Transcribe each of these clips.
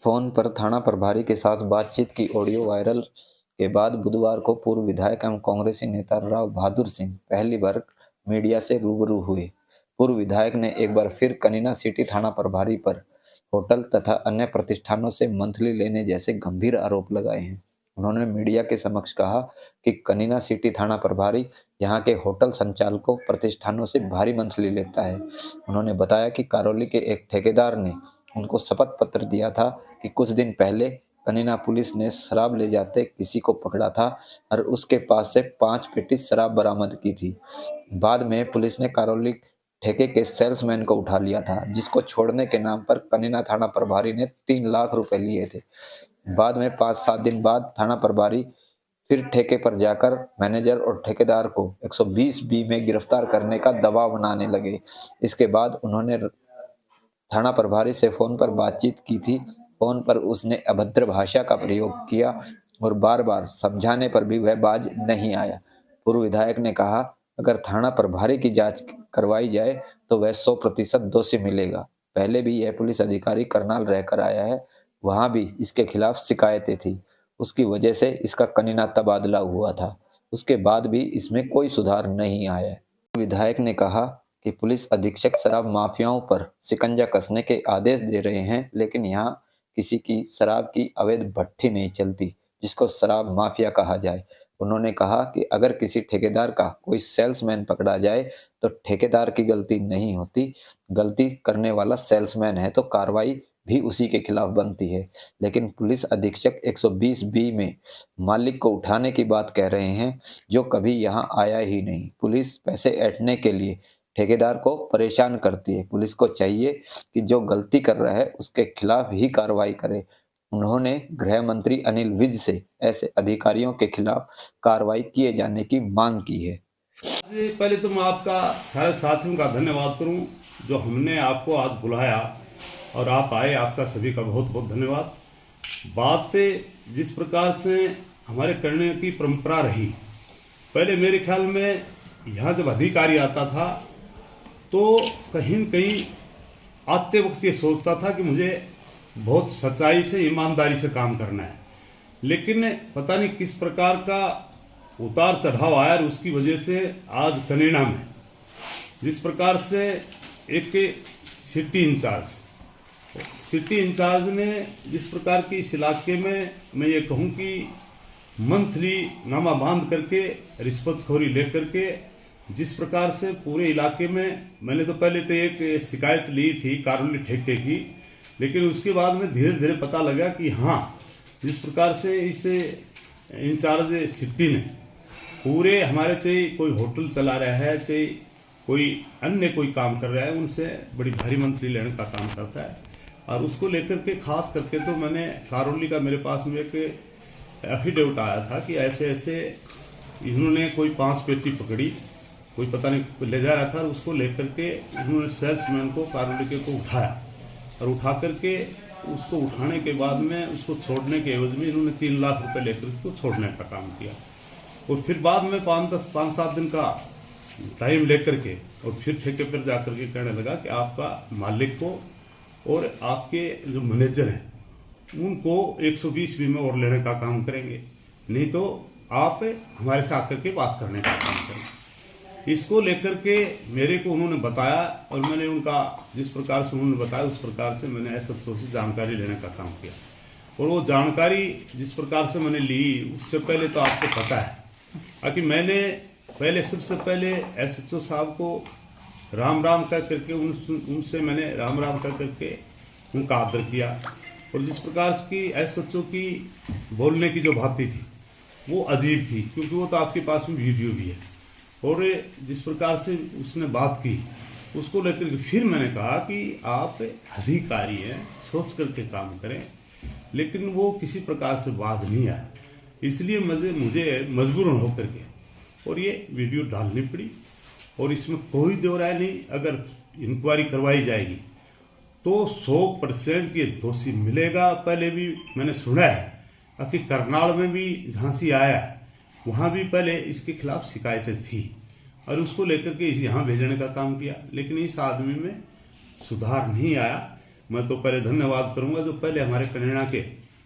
Phone पर थाना प्रभारी के साथ बातचीत की ऑडियो वायरल के बाद बुधवार को पूर्व विधायक एवं कांग्रेसी नेता राव बहादुर सिंह पहली बार मीडिया से रूबरू हुए। पूर्व विधायक ने एक बार फिर कनीना सिटी थाना प्रभारी पर होटल तथा अन्य प्रतिष्ठानों से मंथली लेने जैसे गंभीर आरोप लगाए हैं। उन्होंने मीडिया के समक्ष कहा कि कनीना सिटी थाना प्रभारी यहां के होटल संचालकों प्रतिष्ठानों से भारी मंथली लेता है। उन्होंने बताया कि करौली के एक ठेकेदार ने उनको शपथ पत्र दिया था कि कुछ दिन पहले कनीना पुलिस ने शराब ले जाते किसी को पकड़ा था और उसके पास से 5 पेटी शराब बरामद की थी। बाद में पुलिस ने करौली ठेके के सेल्समैन को उठा लिया था, जिसको छोड़ने के नाम पर कनीना थाना प्रभारी ने 3 लाख रुपए लिए थे। बाद में 5-7 दिन बाद थाना प्रभारी फिर ठेके पर जाकर मैनेजर और ठेकेदार को 120 बी में गिरफ्तार करने का दबाव बनाने लगे। इसके बाद उन्होंने थाना प्रभारी से फोन पर बातचीत की थी। फोन पर उसने अभद्र भाषा का प्रयोग किया और बार बार समझाने पर भी वह बाज नहीं आया। पूर्व विधायक ने कहा, अगर थाना प्रभारी की जांच करवाई जाए तो वह 100% दोषी मिलेगा। पहले भी यह पुलिस अधिकारी करनाल रहकर आया है, वहां भी इसके खिलाफ शिकायतें थी। उसकी वजह से इसका कनीना तबादला हुआ था। उसके बाद भी इसमें कोई सुधार नहीं आया। विधायक ने कहा कि पुलिस अधीक्षक शराब माफियाओं पर शिकंजा कसने के आदेश दे रहे हैं, लेकिन यहाँ किसी की शराब की अवैध भट्ठी नहीं चलती जिसको शराब माफिया कहा जाए। उन्होंने कहा कि अगर किसी ठेकेदार का कोई सेल्समैन पकड़ा जाए तो ठेकेदार की गलती नहीं होती, गलती करने वाला सेल्समैन है तो कार्रवाई भी उसी के खिलाफ बनती है। लेकिन पुलिस अधीक्षक 120 बी में मालिक को उठाने की बात कह रहे हैं, जो कभी यहाँ आया ही नहीं। पुलिस पैसे ऐंठने के लिए ठेकेदार को परेशान करती है। पुलिस को चाहिए कि जो गलती कर रहा है उसके खिलाफ ही कार्रवाई करे। उन्होंने गृह मंत्री अनिल विज से ऐसे अधिकारियों के खिलाफ कार्रवाई किए जाने की मांग की है। पहले तो मैं आपका सारे साथियों का धन्यवाद करूं, जो हमने आपको आज बुलाया और आप आए, आपका सभी का बहुत बहुत धन्यवाद। बात जिस प्रकार से हमारे करने की परंपरा रही, पहले मेरे ख्याल में यहाँ जब अधिकारी आता था तो कहीं न कहीं आते वक्त ये सोचता था कि मुझे बहुत सच्चाई से, ईमानदारी से काम करना है, लेकिन पता नहीं किस प्रकार का उतार चढ़ाव आया और उसकी वजह से आज कनीना में जिस प्रकार से एक सिटी इंचार्ज ने जिस प्रकार की इस इलाके में, मैं ये कहूँ कि मंथली नामा बांध करके रिश्वतखोरी लेकर के जिस प्रकार से पूरे इलाके में, मैंने तो पहले तो एक शिकायत ली थी करौली ठेके की, लेकिन उसके बाद में धीरे धीरे पता लगा कि हाँ, जिस प्रकार से इस इंचार्ज सिटी ने पूरे हमारे, चाहे कोई होटल चला रहा है, चाहे कोई अन्य कोई काम कर रहा है, उनसे बड़ी भारी मंथली लेने का काम करता है। और उसको लेकर के खास करके तो मैंने करौली का, मेरे पास में एक एफिडेविट आया था कि ऐसे ऐसे इन्होंने कोई 5 पेटी पकड़ी, कोई पता नहीं ले जा रहा था, उसको लेकर के इन्होंने सेल्समैन को करौली के को उठाया और उठा करके उसको उठाने के बाद में उसको छोड़ने के एवज में इन्होंने 3 लाख रुपए लेकर उसको छोड़ने का काम किया। और फिर बाद में 5-7 दिन का टाइम लेकर के और फिर ठेके पर जाकर के कहने लगा कि आपका मालिक को और आपके जो मैनेजर हैं उनको 120 बी में और लेने का काम करेंगे, नहीं तो आप हमारे से आकर के बात करने का काम करेंगे। इसको लेकर के मेरे को उन्होंने बताया और मैंने उनका जिस प्रकार से उन्होंने बताया उस प्रकार से मैंने एसएचओ से जानकारी लेने का काम किया। और वो जानकारी जिस प्रकार से मैंने ली, उससे पहले तो आपको पता है कि मैंने पहले सबसे पहले एसएचओ साहब को राम राम कर करके उनसे मैंने राम राम कर करके उनका आदर किया। और जिस प्रकार की एसएचओ की बोलने की जो बातें थी वो अजीब थी, क्योंकि वो तो आपके पास में वीडियो भी है। और जिस प्रकार से उसने बात की उसको लेकर फिर मैंने कहा कि आप अधिकारी हैं, सोच करके काम करें, लेकिन वो किसी प्रकार से बात नहीं आया। इसलिए मुझे मजबूरन होकर के और ये वीडियो डालनी पड़ी। और इसमें कोई दो राय नहीं, अगर इंक्वायरी करवाई जाएगी तो 100% ये दोषी मिलेगा। पहले भी मैंने सुना है कि करनाल में भी झांसी आया, वहाँ भी पहले इसके खिलाफ शिकायतें थी और उसको लेकर के यहाँ भेजने का काम किया, लेकिन इस आदमी में सुधार नहीं आया। मैं तो पहले धन्यवाद करूंगा जो पहले हमारे कनेड़ा के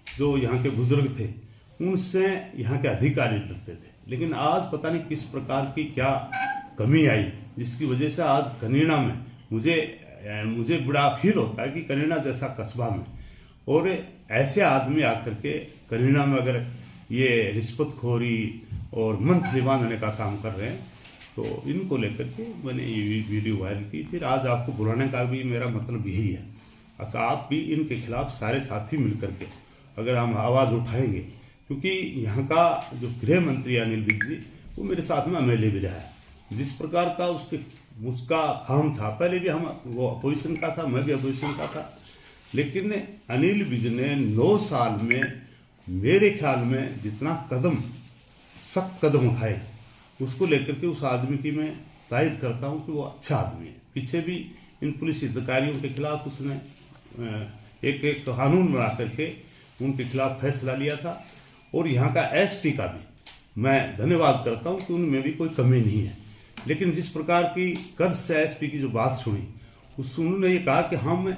जो यहाँ के बुजुर्ग थे उनसे यहाँ के अधिकारी डरते थे, लेकिन आज पता नहीं किस प्रकार की क्या कमी आई जिसकी वजह से आज कनेड़ा में मुझे बड़ा फील होता है कि कनेड़ा जैसा कस्बा में और ऐसे आदमी आकर के कनेड़ा में अगर ये रिश्वतखोरी और मंथली बांधने का काम कर रहे हैं तो इनको लेकर के मैंने ये वीडियो वायरल की। फिर आज आपको बुलाने का भी मेरा मतलब यही है कि आप भी इनके खिलाफ सारे साथी मिलकर के अगर हम आवाज़ उठाएंगे, क्योंकि यहाँ का जो गृह मंत्री अनिल विज जी वो मेरे साथ में एमएलए भी रहा है। जिस प्रकार का उसका काम था, पहले भी वो अपोजिशन का था, मैं भी अपोजिशन का था, लेकिन अनिल विज ने 9 साल में मेरे ख्याल में जितना सख्त कदम उठाए उसको लेकर के उस आदमी की मैं तारीफ करता हूँ कि वो अच्छा आदमी है। पीछे भी इन पुलिस अधिकारियों के खिलाफ उसने एक कानून बना करके उनके खिलाफ फैसला लिया था और यहाँ का एसपी का भी मैं धन्यवाद करता हूँ कि उनमें भी कोई कमी नहीं है। लेकिन जिस प्रकार की कर्ज से एसपी की जो बात सुनी उन्होंने ये कहा कि हम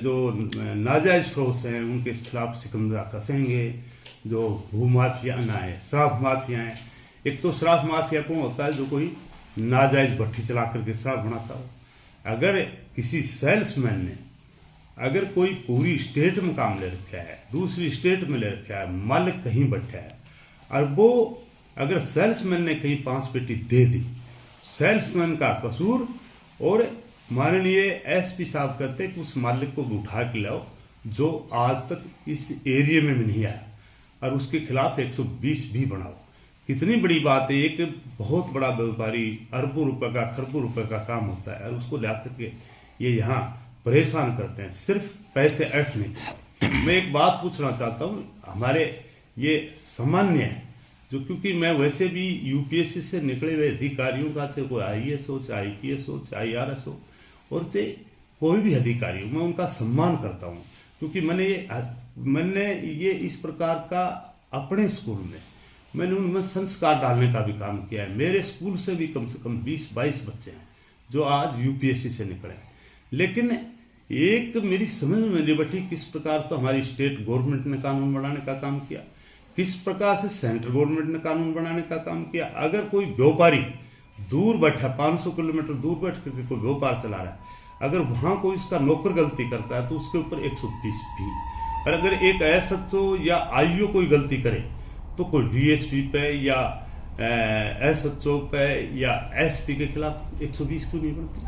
जो नाजायज फरोश हैं उनके खिलाफ शिकंजा कसेंगे, जो भूमाफिया है, शराब माफिया हैं। एक तो शराब माफिया कौन होता है? जो कोई नाजायज भट्टी चला करके शराब बनाता हो। अगर किसी सेल्समैन ने अगर कोई पूरी स्टेट में काम ले रखा है, दूसरी स्टेट में ले रखा है, मालिक कहीं बैठा है और वो अगर सेल्समैन ने कहीं 5 पेटी दे दी, सेल्समैन का कसूर, और माननीय एसपी साहब कहते कि उस मालिक को उठा के लाओ जो आज तक इस एरिया में भी नहीं आया और उसके खिलाफ 120 भी बनाओ। कितनी बड़ी बात है। एक बहुत बड़ा व्यापारी अरबों रुपए का, खरबों रुपए का काम होता है और उसको ला करके ये यहाँ परेशान करते हैं सिर्फ पैसे ऐंठने। मैं एक बात पूछना चाहता हूँ, हमारे ये सामान्य है जो, क्योंकि मैं वैसे भी यूपीएससी से निकले हुए अधिकारियों का, चाहे कोई आईएएस हो, चाहे आईपीएस हो, चाहे आईआरएस हो, और चाहे कोई भी अधिकारी हो, मैं उनका सम्मान करता हूँ, क्योंकि मैंने ये इस प्रकार का अपने स्कूल में मैंने उनमें संस्कार डालने का भी काम किया है। मेरे स्कूल से कम 20-22 बच्चे हैं जो आज यूपीएससी से निकले हैं। लेकिन एक मेरी समझ में नहीं बैठी किस प्रकार तो हमारी स्टेट गवर्नमेंट ने कानून बनाने का काम किया, किस प्रकार से सेंट्रल गवर्नमेंट ने कानून बनाने का काम किया। अगर कोई व्यापारी दूर बैठा, 500 किलोमीटर दूर बैठ करके कोई व्यापार चला रहा है, अगर वहां कोई उसका नौकर गलती करता है तो उसके ऊपर 120 भी, और अगर एक एसएचओ या आईओ कोई गलती करे तो कोई डीएसपी पे या एसएचओ पे या एसपी के खिलाफ 120 क्यों नहीं बनती।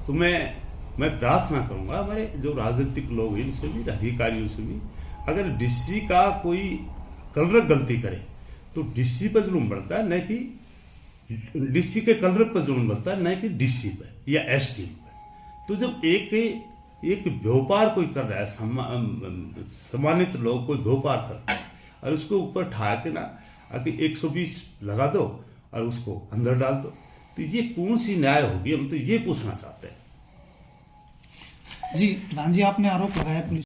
तो मैं प्रार्थना करूंगा हमारे जो राजनीतिक लोग इनसे भी, अधिकारियों से भी, अगर डीसी का कोई कलरक गलती करे तो डीसी पर जुर्म बढ़ता है, न कि डीसी के कलरक पर जुर्म बढ़ता है, न कि डीसी पे या एसटी पे। तो जब एक व्यापार कोई कर रहा है, सम्मानित लोग कोई व्यापार करता है और उसको ऊपर ठा के ना अगर 120 लगा दो और उसको अंदर डाल दो, तो ये कौन सी न्याय होगी? हम तो ये पूछना चाहते हैं। जी प्रधान जी, आपने आरोप लगाया पुलिस